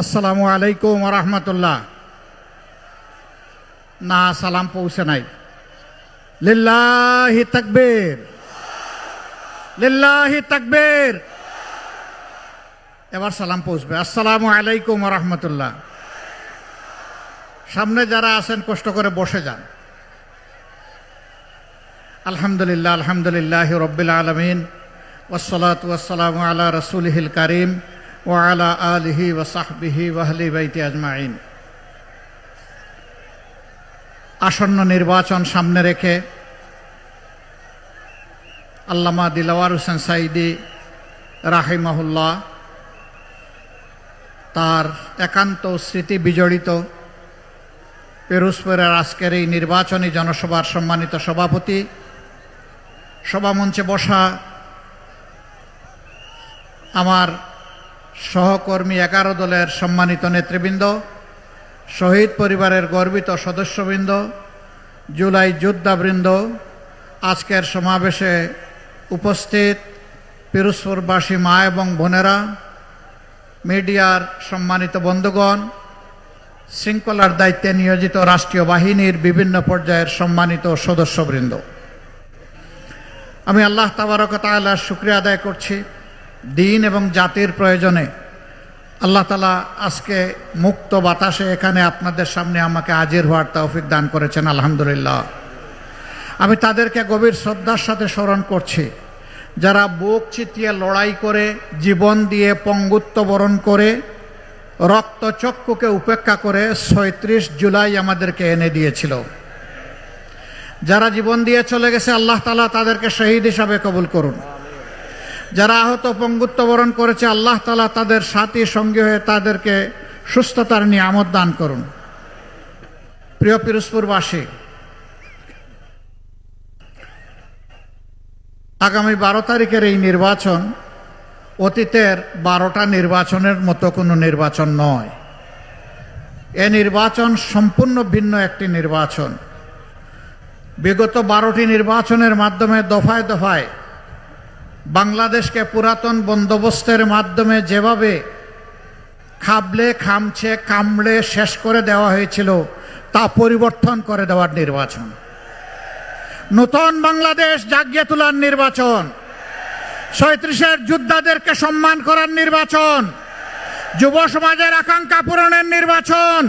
আসসালামু আলাইকুম ওয়া রাহমাতুল্লাহ। না, সালাম পৌঁছে নাই। লিল্লাহি তাকবীর, লিল্লাহি তাকবীর। এবার সালাম পৌঁছবে। আসসালামু আলাইকুম ওয়া রাহমাতুল্লাহ। সামনে যারা আছেন কষ্ট করে বসে যান। আলহামদুলিল্লাহ, আলহামদুলিল্লাহি রাব্বিল আলামিন, ওয়াসসালাতু ওয়াসসালামু আলা রাসূলিহিল কারীম ওয়া আলা আলিহি ওয়া সাহবিহি ওয়া আহলি বাইতি আজমাইন। আসন্ন নির্বাচন সামনে রেখে আল্লামা দিলওয়ার হোসেন সাঈদী রাহিমাহুল্লাহ তার একান্ত স্মৃতি বিজড়িত পিরোজপুরের আজকের এই নির্বাচনী জনসভার সম্মানিত সভাপতি, সভামঞ্চে বসা আমার সহকর্মী 11 দলের সম্মানিত নেতৃবৃন্দ, শহীদ পরিবারের গর্বিত সদস্যবৃন্দ, জুলাই যোদ্ধাবৃন্দ, আজকের সমাবেশে উপস্থিত পিরোজপুরবাসী মা এবং বোনেরা, মিডিয়ার সম্মানিত বন্ধুগণ, শৃঙ্খলার দায়িত্বে নিয়োজিত রাষ্ট্রীয় বাহিনীর বিভিন্ন পর্যায়ের সম্মানিত সদস্যবৃন্দ, আমি আল্লাহ তাবারক ওয়া তাআলার শুকরিয়া আদায় করছি। দিন এবং জাতির প্রয়োজনে আল্লাহ তাআলা আজকে মুক্ত বাতাসে এখানে আপনাদের সামনে আমাকে হাজির হওয়ার তৌফিক দান করেছেন, আলহামদুলিল্লাহ। আমি তাদেরকে গভীর শ্রদ্ধার সাথে স্মরণ করছি যারা বুক চিতিয়ে লড়াই করে, জীবন দিয়ে পঙ্গুত্ব বরণ করে, রক্তচক্ষুকে উপেক্ষা করে ৩৬ জুলাই আমাদেরকে এনে দিয়েছিল। যারা জীবন দিয়ে চলে গেছে, আল্লাহ তাআলা তাদেরকে শহীদ হিসাবে কবুল করুন। যারা আহত পঙ্গুত্ব বরণ করেছে, আল্লাহ তাআলা তাদের সাথী সঙ্গী হয়ে তাদেরকে সুস্থতার নিয়ামত দান করুন। প্রিয় পিরোজপুরবাসী, আগামী 12 তারিখের এই নির্বাচন অতীতের 12টা নির্বাচনের মতো কোনো নির্বাচন নয়। এ নির্বাচন সম্পূর্ণ ভিন্ন একটি নির্বাচন। বিগত 12টি নির্বাচনের মাধ্যমে দফায় দফায় বাংলাদেশকে পুরাতন বন্দোবস্তের মাধ্যমে যেভাবে খাবলে খামছে কামড়ে শেষ করে দেওয়া হয়েছিল, তা পরিবর্তন করে দেওয়ার নির্বাচন। নতুন বাংলাদেশ জাগিয়ে তোলার নির্বাচন, ৩৭-এর যোদ্ধাদেরকে সম্মান করার নির্বাচন, যুব সমাজের আকাঙ্ক্ষা পূরণের নির্বাচন,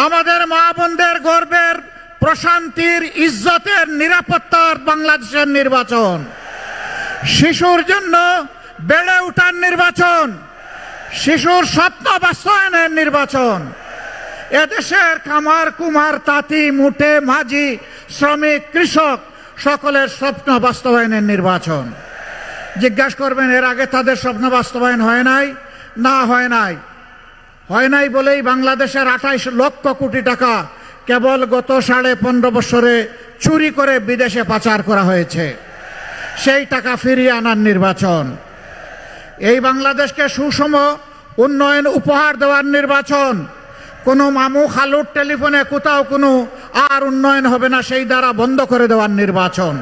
আমাদের মা বোনদের গর্বের প্রশান্তির ইজ্জতের নিরাপত্তার বাংলাদেশের নির্বাচন, শিশুর জন্য বেড়ে ওঠার নির্বাচন, শিশুর স্বপ্ন বাস্তবায়নের নির্বাচন, এদেশের কামার কুমার তাঁতি মুঠে মাঝি শ্রমিক কৃষক সকলের স্বপ্ন বাস্তবায়নের নির্বাচন। জিজ্ঞাসা করবেন, এর আগে তাদের স্বপ্ন বাস্তবায়ন হয় নাই? না, হয় নাই। হয় নাই বলেই বাংলাদেশের 28 লক্ষ কোটি টাকা কেবল গত 15.5 বছরে চুরি করে বিদেশে পাচার করা হয়েছে। সেই টাকা ফিরিয়ে আনার নির্বাচন। এই বাংলাদেশকে সুষম উন্নয়ন উপহার দেওয়ার নির্বাচন। কোনো মামু খালুর টেলিফোনে কোথাও কোনো আর উন্নয়ন হবে না, সেই দ্বারা বন্ধ করে দেওয়ার নির্বাচন।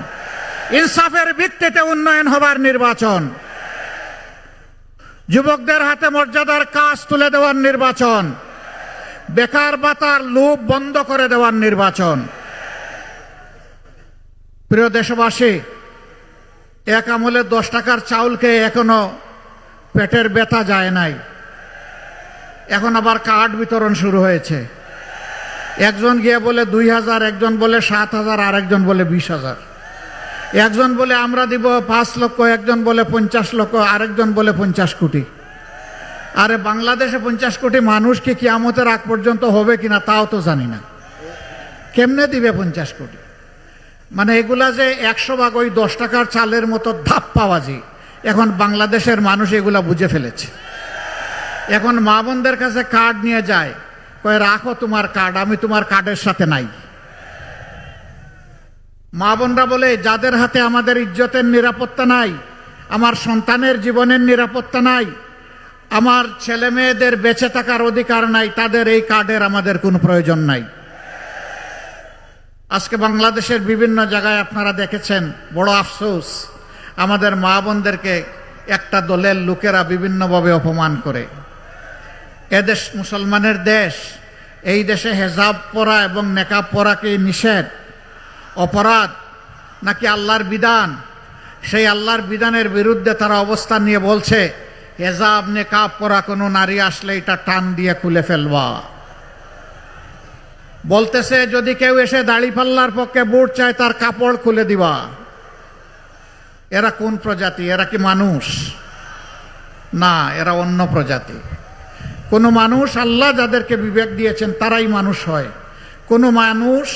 ইনসাফের ভিত্তিতে উন্নয়ন হবার নির্বাচন। যুবকদের হাতে মর্যাদার কাজ তুলে দেওয়ার নির্বাচন। বেকার ভাতার লোভ বন্ধ করে দেওয়ার নির্বাচন। প্রিয় দেশবাসী, এক আমলে 10 টাকার চাউল খেয়ে এখনো পেটের ব্যথা যায় নাই। এখন আবার কার্ড বিতরণ শুরু হয়েছে। একজন গিয়ে বলে 2000, একজন বলে 7000, আর একজন বলে 20000। একজন বলে আমরা দিব 5 লক্ষ, একজন বলে 50 লক্ষ, আরেকজন বলে 50 কোটি। আরে বাংলাদেশে 50 কোটি মানুষ কি কিয়ামতের আগ পর্যন্ত হবে কিনা তাও তো জানি না। কেমনে দিবে 50 কোটি? মানে এগুলা যে 100 ভাগ ওই 10 টাকার চালের মতো ধাপ্পাবাজি, এখন বাংলাদেশের মানুষ এগুলা বুঝে ফেলেছে। এখন মা বোনদের কাছে কার্ড নিয়ে যায়, কয় রাখো তোমার কার্ড, আমি তোমার কার্ডের সাথে নাই। মা বোনরা বলে, যাদের হাতে আমাদের ইজ্জতের নিরাপত্তা নাই, আমার সন্তানের জীবনের নিরাপত্তা নাই, আমার ছেলে মেয়েদের বেঁচে থাকার অধিকার নাই, তাদের এই কার্ডের আমাদের কোনো প্রয়োজন নাই। আজকে বাংলাদেশের বিভিন্ন জায়গায় আপনারা দেখেছেন, বড় আফসোস, আমাদের মা বোনদেরকে একটা দলের লোকেরা বিভিন্নভাবে অপমান করে। এদেশ মুসলমানের দেশ, এই দেশে হেজাব পরা এবং নেকাব পরাকে নিষেধ, অপরাধ নাকি আল্লাহর বিধান? সেই আল্লাহর বিধানের বিরুদ্ধে তারা অবস্থান নিয়ে বলছে হেজাব নেকাব পরা কোনো নারী আসলে এটা টান দিয়ে খুলে ফেলবা। বলতেছে যদি কেউ এসে দাড়িপাল্লার পক্ষে বুট চায় তার কাপড় খুলে দিবা। এরা কোন প্রজাতি? এরা কি মানুষ? না, এরা অন্য প্রজাতি। কোন মানুষ, আল্লাহ যাদেরকে বিবেক দিয়েছেন তারাই মানুষ হয়। কোন মানুষ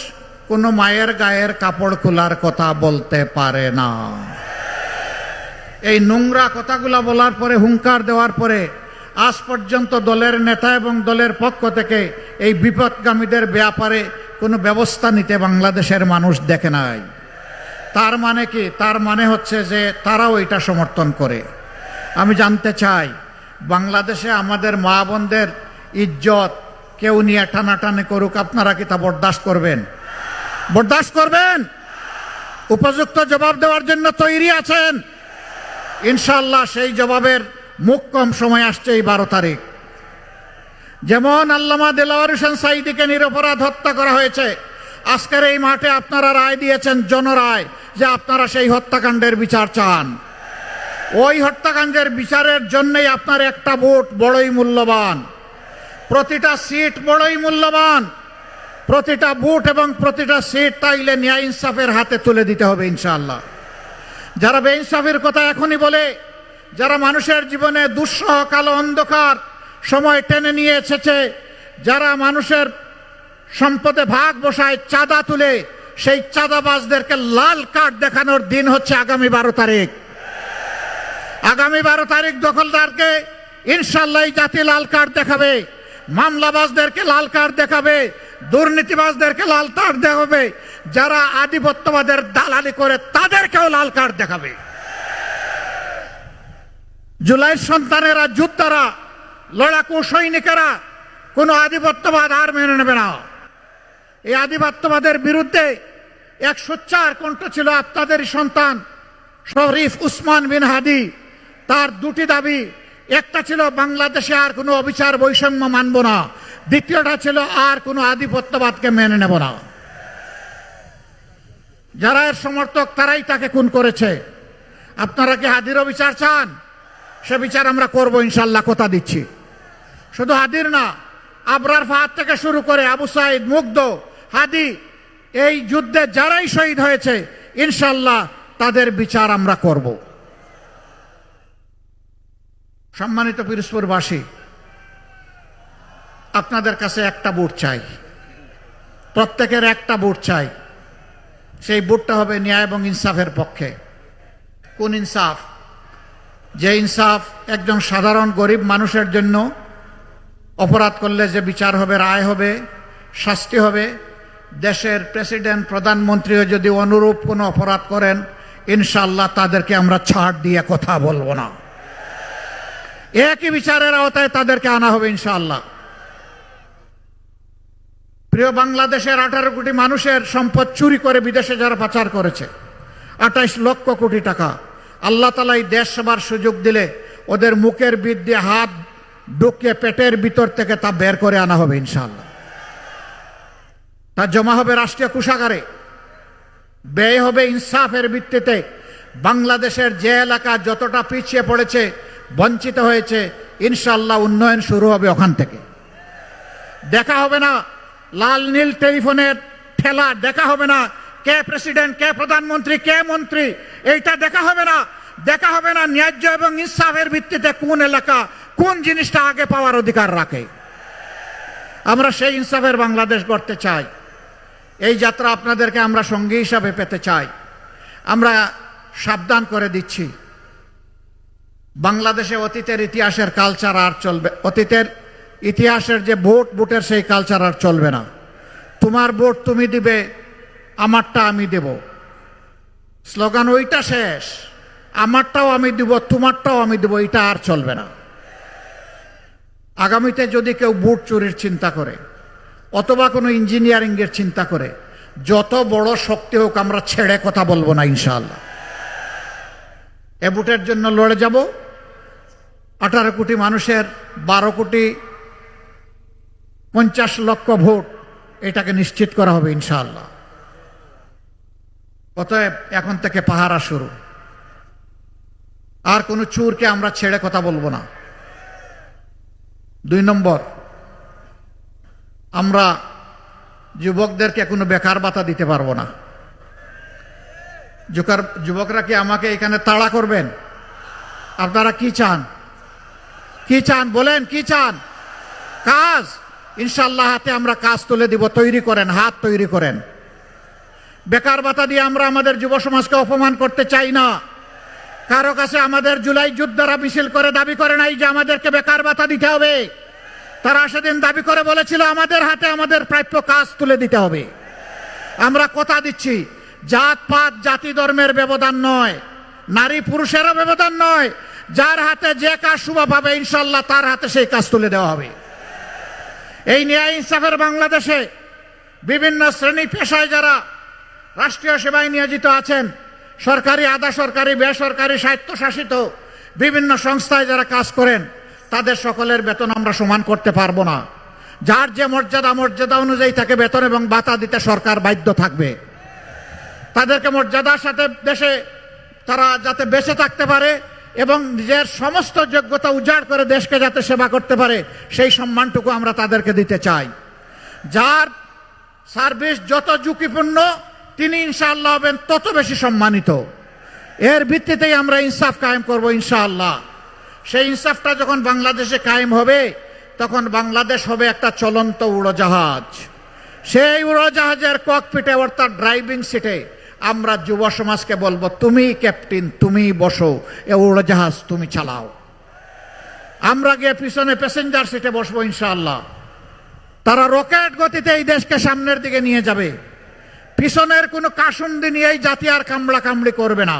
কোন মায়ের গায়ের কাপড় খোলার কথা বলতে পারে না। এই নোংরা কথাগুলা বলার পরে, হুঙ্কার দেওয়ার পরে আজ পর্যন্ত দলের নেতা এবং দলের পক্ষ থেকে এই বিপদগামীদের ব্যাপারে কোনো ব্যবস্থা নিতে বাংলাদেশের মানুষ দেখে নাই। তার মানে কি? তার মানে হচ্ছে যে তারাও এটা সমর্থন করে। আমি জানতে চাই, বাংলাদেশে আমাদের মা বোনদের ইজ্জত কেউ নিয়ে টানাটানি করুক, আপনারা কি তা বরদাস্ত করবেন? বরদাস্ত করবেন? উপযুক্ত জবাব দেওয়ার জন্য তৈরি আছেন? ইনশাআল্লাহ সেই জবাবের মুখ কম সময় আসছে এই 12 তারিখ। যেমন আল্লামা দেলাওয়ার হোসেন সাঈদীকে নিরপরাধ হত্যা করা হয়েছে, আজকের এই মাঠে আপনারা রায় দিয়েছেন, জনরায়, যে আপনারা সেই হত্যাকাণ্ডের বিচার চান। ওই হত্যাকাণ্ডের বিচারের জন্যই আপনার একটা ভোট বড়ই মূল্যবান, প্রতিটা সিট বড়ই মূল্যবান, প্রতিটা ভোট এবং প্রতিটা সিট তাইলে ন্যায় ইনসাফের হাতে তুলে দিতে হবে ইনশাআল্লাহ। যারা বেইনসাফের কথা এখনই বলে, যারা মানুষের জীবনে দুঃসহ কালো অন্ধকার সময় টেনে নিয়ে এসেছে, যারা মানুষের সম্পদে ভাগ বসায়, চাঁদা তুলে, সেই চাঁদাবাজদেরকে লাল কার্ড দেখানোর দিন হচ্ছে আগামী 12 তারিখ। আগামী 12 তারিখ দখলদারকে ইনশাআল্লাহ এই জাতি লাল কার্ড দেখাবে, মামলাবাজদেরকে লাল কার্ড দেখাবে, দুর্নীতিবাজদেরকে লাল কার্ড দেখাবে, যারা আধিপত্যবাদের দালালি করে তাদেরকেও লাল কার্ড দেখাবে। জুলাইয়ের সন্তানেরা, যোদ্ধারা, লড়াকু সৈনিকেরা কোনো আধিপত্যবাদ আর মেনে নেবে না। এই আধিপত্যবাদের বিরুদ্ধে এক সোচ্চার কণ্ঠ ছিল আপনাদেরই সন্তান শরীফ উসমান বিন হাদি। তার দুটি দাবি, একটা ছিল বাংলাদেশে আর কোনো অবিচার বৈষম্য মানব না, দ্বিতীয়টা ছিল আর কোনো আধিপত্যবাদকে মেনে নেব না। যারা এর সমর্থক তারাই তাকে খুন করেছে। আপনারা কি হাদিরও বিচার চান? সে বিচার আমরা করব ইনশাআল্লাহ, কথা দিচ্ছি। শুধু হাদির না, আবরার ফাহাদ থেকে শুরু করে আবু সাইদ, মুগ্ধ, হাদি, এই যুদ্ধে যারাই শহীদ হয়েছে ইনশাআল্লাহ তাদের বিচার আমরা করব। সম্মানিত পিরোজপুরবাসী, আপনাদের কাছে একটা ভোট চাই, প্রত্যেকের একটা ভোট চাই। সেই ভোটটা হবে ন্যায় এবং ইনসাফের পক্ষে। কোন ইনসাফ? যে ইনসাফ একজন সাধারণ গরিব মানুষের জন্য অপরাধ করলে যে বিচার হবে, রায় হবে, শাস্তি হবে। দেশের প্রেসিডেন্ট, প্রধানমন্ত্রীও যদি অনুরূপ কোনো অপরাধ করেন ইনশাআল্লাহ তাদেরকে আমরা ছাড় দিয়ে কথা বলবো না। একই বিচারের আওতায় তাদেরকে আনা হবে ইনশাআল্লাহ। প্রিয় বাংলাদেশের 18 কোটি মানুষের সম্পদ চুরি করে বিদেশে যারা পাচার করেছে, 28 লক্ষ কোটি টাকা, আল্লাহ তাআলা এই দেশ সেবার সুযোগ দিলে ওদের মুখের বিদ দিয়ে হাত ঢুকিয়ে পেটের ভিতর থেকে তা বের করে আনা হবে ইনশাআল্লাহ। তা জমা হবে রাষ্ট্রীয় কোষাগারে, ব্যয় হবে ইনসাফের ভিত্তিতে। বাংলাদেশের যে এলাকা যতটা পিছিয়ে পড়েছে, বঞ্চিত হয়েছে, ইনশাআল্লাহ উন্নয়ন শুরু হবে ওখান থেকে। দেখা হবে না লাল নীল টেলিফোনের ঠেলা, দেখা হবে না কে প্রেসিডেন্ট, কে প্রধানমন্ত্রী, কে মন্ত্রী, এইটা দেখা হবে না। দেখা হবে না ন্যায্য এবং ইনসাফের ভিত্তিতে কোন এলাকা কোন জিনিসটা আগে পাওয়ার অধিকার রাখে। আমরা সেই ইনসাফের বাংলাদেশ গড়তে চাই। এই যাত্রা আপনাদেরকে আমরা সঙ্গী হিসাবে পেতে চাই। আমরা সাবধান করে দিচ্ছি, বাংলাদেশে অতীতের ইতিহাসের কালচার আর চলবে, অতীতের ইতিহাসের যে ভোটের সেই কালচার আর চলবে না। তোমার ভোট তুমি দিবে, আমারটা আমি দেব, স্লোগান ওইটা শেষ। আমারটাও আমি দিব, তোমারটাও আমি দেব, এটা আর চলবে না। আগামীতে যদি কেউ ভোট চুরির চিন্তা করে অথবা কোনো ইঞ্জিনিয়ারিংয়ের চিন্তা করে, যত বড় শক্তি হোক আমরা ছেড়ে কথা বলবো না ইনশাআল্লাহ। এ ভোটের জন্য লড়ে যাব। 18 কোটি মানুষের 12 কোটি 50 লক্ষ ভোট, এটাকে নিশ্চিত করা হবে ইনশাআল্লাহ। অতএব এখন থেকে পাহারা শুরু। আর কোনো চুরকে আমরা ছেড়ে কথা বলবো না। 2 নম্বর, আমরা যুবকদেরকে কোনো বেকার ভাতা দিতে পারবো না। যুবকরা কি আমাকে এখানে তাড়া করবেন? আপনারা কি চান? কি চান বলেন? কি চান? কাজ। ইনশাআল্লাহ হাতে আমরা কাজ তুলে দিব। তৈরি করেন, হাত তৈরি করেন। বেকার ভাতা দিয়ে আমরা আমাদের যুব সমাজকে অপমান করতে চাই না। কারো কাছে আমাদের জুলাই যোদ্ধারা মিছিল করে দাবি করে নাই যে আমাদেরকে বেকার ভাতা দিতে হবে। তারা সেদিন দাবি করে বলেছিল আমাদের হাতে আমাদের প্রাপ্য কাজ তুলে দিতে হবে। আমরা কথা দিচ্ছি, জাত পাত জাতি ধর্মের ব্যবধান নয়, নারী পুরুষেরও ব্যবধান নয়, যার হাতে যে কাজ শুভ পাবে ইনশাআল্লাহ তার হাতে সেই কাজ তুলে দেওয়া হবে। এই ন্যায় ইনসাফের বাংলাদেশে বিভিন্ন শ্রেণী পেশায় যারা রাষ্ট্রীয় সেবায় নিয়োজিত আছেন, সরকারি, আধা সরকারি, বেসরকারি, স্বায়ত্তশাসিত বিভিন্ন সংস্থায় যারা কাজ করেন, তাদের সকলের বেতন আমরা সমান করতে পারবো না। যার যে মর্যাদা অনুযায়ী তাকে বেতন এবং ভাতা দিতে সরকার বাধ্য থাকবে। তাদেরকে মর্যাদার সাথে দেশে তারা যাতে বেঁচে থাকতে পারে এবং নিজের সমস্ত যোগ্যতা উজাড় করে দেশকে যাতে সেবা করতে পারে, সেই সম্মানটুকু আমরা তাদেরকে দিতে চাই। যার সার্ভিস যত ঝুঁকিপূর্ণ তিনি ইনশাআল্লাহ হবেন তত বেশি সম্মানিত। এর ভিত্তিতেই আমরা ইনসাফ কায়েম করব ইনশাআল্লাহ। সেই ইনসাফটা যখন বাংলাদেশে কায়েম হবে তখন বাংলাদেশ হবে একটা চলন্ত উড়োজাহাজ। সেই উড়োজাহাজের ককপিটে অর্থাৎ ড্রাইভিং সিটে আমরা যুব সমাজকে বলবো, তুমি ক্যাপ্টেন, তুমি বসো, এ উড়োজাহাজ তুমি চালাও। আমরা গিয়ে পিছনে প্যাসেঞ্জার সিটে বসবো ইনশাআল্লাহ। তারা রকেট গতিতে এই দেশকে সামনের দিকে নিয়ে যাবে। পিছনের কোনো কাসুন্দি নিয়ে এই জাতি আর কামড়া কামড়ি করবে না।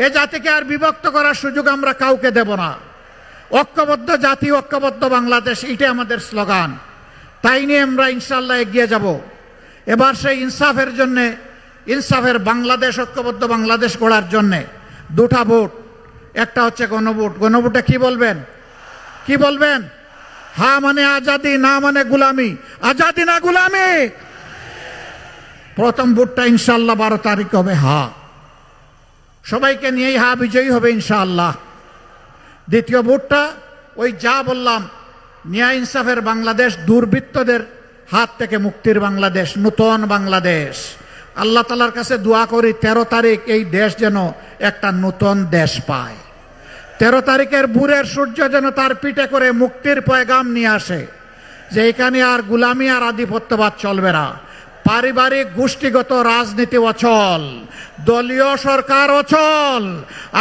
এ জাতিকে আর বিভক্ত করার সুযোগ আমরা কাউকে দেব না। ঐক্যবদ্ধ জাতি, ঐক্যবদ্ধ বাংলাদেশ, এটাই আমাদের স্লোগান। তাই নিয়ে আমরা ইনশাআল্লাহ এগিয়ে যাব। এবার সেই ইনসাফের জন্যে, ইনসাফের বাংলাদেশ, ঐক্যবদ্ধ বাংলাদেশ গড়ার জন্যে 2টা ভোট। একটা হচ্ছে গণভোট। গণভোটে কি বলবেন? কি বলবেন? হা মানে আজাদি, না মানে গুলামি। আজাদি না গুলামি। প্রথম ভোটটা ইনশাআল্লাহ 12 তারিখ হবে হা। সবাইকে নিয়েই হা বিজয়ী হবে ইনশাআল্লাহ। দ্বিতীয় ভোটটা ওই যা বললাম, ন্যায় ইনসাফের বাংলাদেশ, দুর্বৃত্তদের হাত থেকে মুক্তির বাংলাদেশ, নূতন বাংলাদেশ। আল্লাহ তাআলার কাছে দোয়া করি 13 তারিখ এই দেশ যেন একটা নূতন দেশ পায়। 13 তারিখের ভোরের সূর্য যেন তার পিঠে করে মুক্তির পয়গাম নিয়ে আসে, যে এখানে আর গুলামি আর আধিপত্যবাদ চলবে না। পারিবারিক গোষ্ঠীগত রাজনীতি অচল, দলীয় সরকার অচল।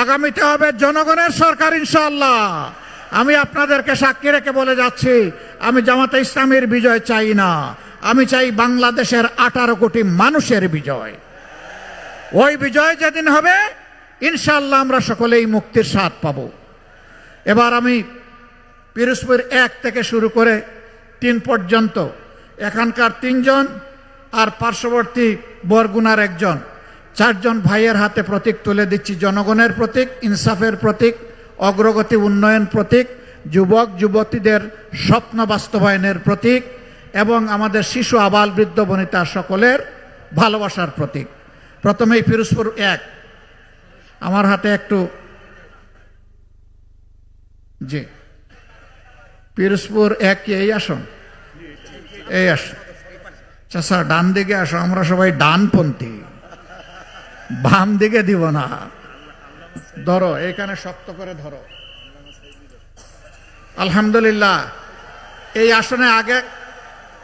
আগামীতে হবে জনগণের সরকার ইনশাআল্লাহ। আমি আপনাদেরকে সাক্ষী রেখে বলে যাচ্ছি, আমি জামাতে ইসলামীর বিজয় চাই না, আমি চাই বাংলাদেশের 18 কোটি মানুষের বিজয়। ওই বিজয় যেদিন হবে ইনশাআল্লাহ আমরা সকলেই মুক্তির স্বাদ পাব। এবার আমি পিরোজপুর 1 থেকে শুরু করে 3 পর্যন্ত এখানকার 3 জন আর পার্শ্ববর্তী বরগুনার 1 জন, 4 জন ভাইয়ের হাতে প্রতীক তুলে দিচ্ছি। জনগণের প্রতীক, ইনসাফের প্রতীক, অগ্রগতি উন্নয়ন প্রতীক, যুবক যুবতীদের স্বপ্ন বাস্তবায়নের প্রতীক এবং আমাদের শিশু আবাল বৃদ্ধ বনিতা সকলের ভালোবাসার প্রতীক। প্রথমেই পিরোজপুর 1। আমার হাতে একটু, জি, পিরোজপুর 1 কি এই আসন? এই আসন। চাচা ডান দিকে আসো, আমরা সবাই ডানপন্থী, বাম দিকে দিব না। ধরো, এখানে শক্ত করে ধরো। আলহামদুলিল্লাহ।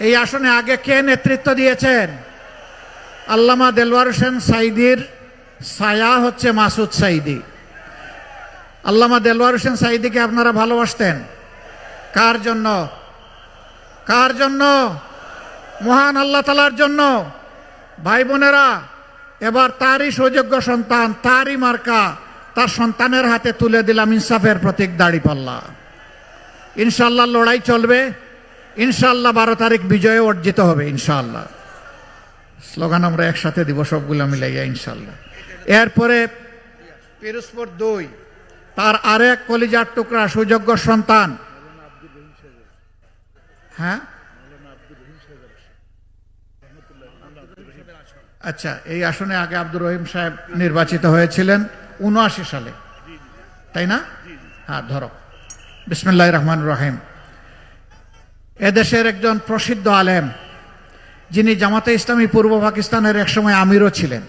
এই আসনে আগে কে নেতৃত্ব দিয়েছেন? আল্লামা দেলওয়ার হোসেন সাঈদীর ছায়া হচ্ছে মাসুদ সাঈদী। আল্লামা দেলওয়ার হোসেন সাঈদীকে আপনারা ভালোবাসতেন কার জন্য? কার জন্য? মহান আল্লাহ তাআলার জন্য। ভাই বোনেরা, এবার তারই সুযোগ্য সন্তান, তারই মার্কা, তার সন্তানের হাতে তুলে দিলাম ইনসাফের প্রতীক দাঁড়িপাল্লা। ইনশাআল্লাহ লড়াই চলবে, ইনশাআল্লাহ 12 তারিখ বিজয়ে অর্জিত হবে ইনশাআল্লাহ। স্লোগান আমরা একসাথে দিব সবগুলো মিলাইয়া ইনশাআল্লাহ। এরপরে পিরোজপুর 2, তার আরেক কলিজার টুকরা সুযোগ্য সন্তান, হ্যাঁ আচ্ছা, এই আসনে আগে আব্দুর রহিম সাহেব নির্বাচিত হয়েছিলেন ৭৯ সালে, তাই না? হ্যাঁ, ধরো। বিসমিল্লাহির রহমানির রহিম। এদেশের একজন প্রসিদ্ধ আলেম, যিনি জামাতে ইসলামী পূর্ব পাকিস্তানের একসময় আমিরও ছিলেন,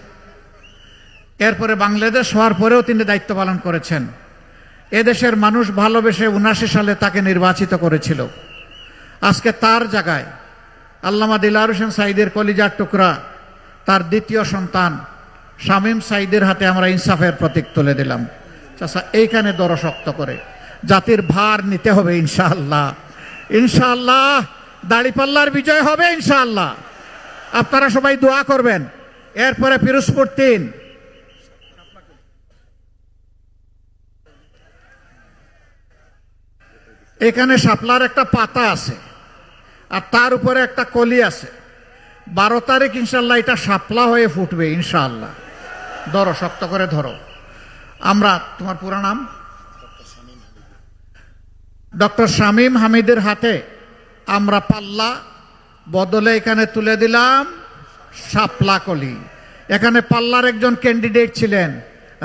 এরপরে বাংলাদেশ হওয়ার পরেও তিনি দায়িত্ব পালন করেছেন। এদেশের মানুষ ভালোবেসে ৭৯ সালে তাকে নির্বাচিত করেছিল। আজকে তার জায়গায় আল্লামা দিলওয়ার হোসেন সাঈদীর কলিজার টুকরা তার দ্বিতীয় সন্তান শামীম সাঈদীর হাতে আমরা ইনসাফের প্রতীক তুলে দিলাম। চাচা, এইখানে দর শক্ত করে জাতির ভার নিতে হবে ইনশাআল্লাহ। ইনশাআল্লাহ দাড়িপাল্লার বিজয় হবে ইনশাআল্লাহ। আপনারা সবাই দোয়া করবেন। এরপরে পিরোজপুর ৩, এখানে শাপলার একটা পাতা আছে আর তার উপরে একটা কলি আছে। 12 তারিখ ইনশাল্লাহ এটা শাপলা হয়ে ফুটবে ইনশাআল্লাহ। ধরো, শক্ত করে ধরো। আমরা, তোমার পুরো নাম? ডক্টর শামীম হামিদের হাতে আমরা পাল্লা বদলে এখানে তুলে দিলাম শাপলা কলি। এখানে পাল্লার একজন ক্যান্ডিডেট ছিলেন,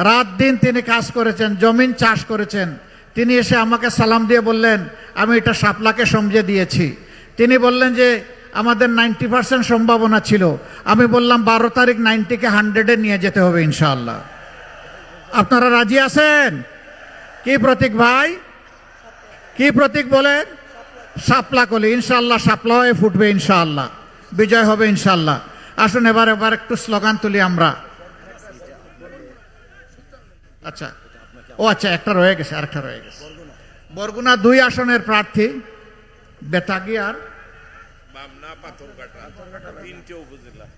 রাত দিন তিনি কাজ করেছেন, জমিন চাষ করেছেন। তিনি এসে আমাকে সালাম দিয়ে বললেন, আমি এটা শাপলাকে সমঝে দিয়েছি। তিনি বললেন যে আমাদের 90% সম্ভাবনা ছিল। আমি বললাম 12 তারিখ 90কে 100-এ নিয়ে যেতে হবে ইনশাআল্লাহ। আপনারা রাজি আছেন? কি প্রতীক ভাই, কি প্রতীক বলেন? শাপলা কলি। ইনশাআল্লাহ শাপলা হয়ে ফুটবে ইনশাআল্লাহ, বিজয় হবে ইনশাআল্লাহ। আসুন এবার একটু স্লোগান তুলি আমরা। আচ্ছা, ও আচ্ছা, একটা রয়ে গেছে, আরেকটা রয়ে গেছে। বরগুনা 2 আসনের প্রার্থী বেতাগী আর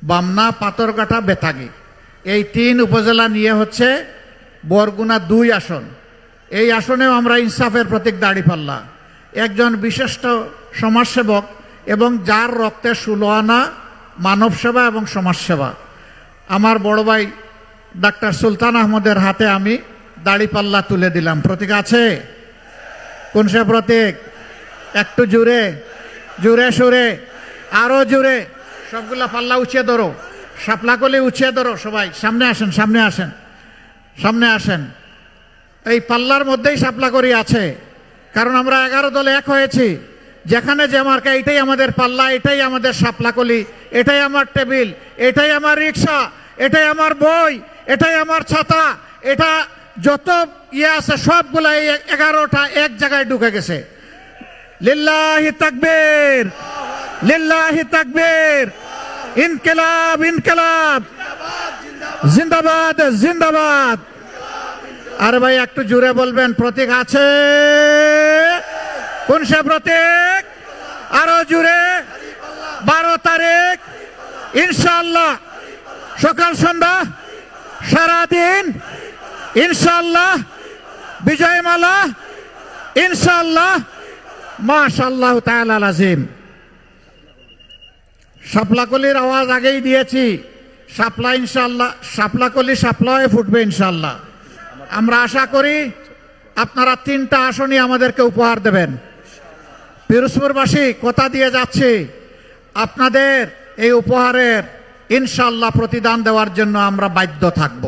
বামনা, পাথরঘাটা, বেতাগী, এই 3 উপজেলা নিয়ে হচ্ছে বরগুনা 2 আসন। এই আসনেও আমরা ইনসাফের প্রতীক দাঁড়িপাল্লা। একজন বিশিষ্ট সমাজসেবক এবং যার রক্তে 16 আনা মানব সেবা এবং সমাজসেবা, আমার বড় ভাই ডাক্তার সুলতান আহমদের হাতে আমি দাড়িপাল্লা তুলে দিলাম। প্রতীক আছে? কোন সে প্রতীক? একটু জোরে, জোরে সুরে, আরো জোরে। সবগুলা পাল্লা উঁচিয়ে ধরো, শাপলা কলি উঁচিয়ে ধরো। সবাই সামনে আসেন, সামনে আসেন, সামনে আসেন। এই পাল্লার মধ্যেই শাপলা কলি আছে, কারণ আমরা 11 দলে এক হয়েছি। যেখানে যে মার্কা, এটাই আমাদের পাল্লা, এটাই আমাদের শাপলা কলি, এটাই আমার টেবিল, এটাই আমার রিক্সা, এটাই আমার বই, এটাই আমার ছাতা, এটা যত ইয়ে আছে সবগুলা এই 11টা এক জায়গায় ঢুকে গেছে। লিল্লাহি তাকবীর, লিল্লাহি তাকবীর, ইনকিলাব, ইনকিলাব, জিন্দাবাদ, জিন্দাবাদ। আরে ভাই একটু জোরে বলবেন। প্রতীক আছে? কোন সে প্রতীক? আরো জোরে। 12 তারিখ ইনশাআল্লাহ, সকাল সন্ধ্যা সারাদিন ইনশাআল্লাহ, বিজয়মালা ইনশাআল্লাহ, মাশাআল্লাহ তাআলা আজিম। শাপলা কলির আওয়াজ আগেই দিয়েছি। শাপলা ইনশাআল্লাহ, শাপলা কলি শাপলা হয়ে ফুটবে ইনশাআল্লাহ। আমরা আশা করি আপনারা 3টা আসনই আমাদেরকে উপহার দেবেন। পিরোজপুরবাসী কথা দিয়ে যাচ্ছি, আপনাদের এই উপহারের ইনশাআল্লাহ প্রতিদান দেওয়ার জন্য আমরা বাধ্য থাকব।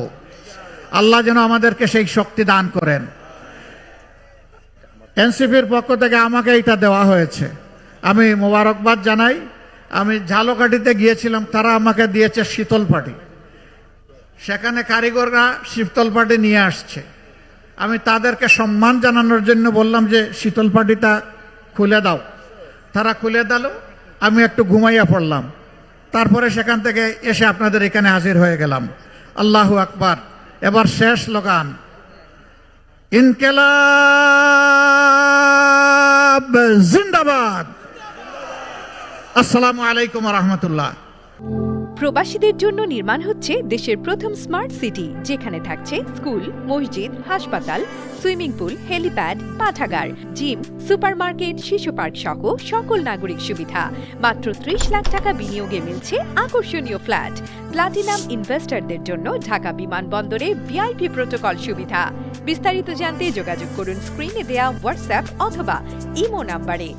আল্লাহ যেন আমাদেরকে সেই শক্তি দান করেন। এনসিপির পক্ষ থেকে আমাকে এটা দেওয়া হয়েছে, আমি মোবারকবাদ জানাই। আমি ঝালকাঠিতে গিয়েছিলাম, তারা আমাকে দিয়েছে শীতল পাটি। সেখানে কারিগররা শীতল পাটি নিয়ে আসছে। আমি তাদেরকে সম্মান জানানোর জন্য বললাম যে শীতল পাটিটা খুলে দাও। তারা খুলে দিল, আমি একটু ঘুমাইয়া পড়লাম। তারপরে সেখান থেকে এসে আপনাদের এখানে হাজির হয়ে গেলাম। আল্লাহু আকবার। এবার শেষ স্লোগান, ইনকিলাব জিন্দাবাদ। আসসালামু আলাইকুম ওয়া রাহমাতুল্লাহ। প্রবাসীদের জন্য নির্মাণ হচ্ছে দেশের প্রথম স্মার্ট সিটি, যেখানে থাকছে স্কুল, মসজিদ, হাসপাতাল, সুইমিং পুল, হেলিপ্যাড, পাঠাগার, জিম, সুপারমার্কেট, শিশু পার্ক সহ সকল নাগরিক সুবিধা। মাত্র 30 লাখ টাকা বিনিয়োগে মিলছে আকর্ষণীয় ফ্ল্যাট। প্লাটিনাম ইনভেস্টরদের জন্য ঢাকা বিমানবন্দরে ভিআইপি প্রোটোকল সুবিধা। বিস্তারিত জানতে যোগাযোগ করুন স্ক্রিনে দেয়া হোয়াটসঅ্যাপ অথবা ইমো নাম্বারে।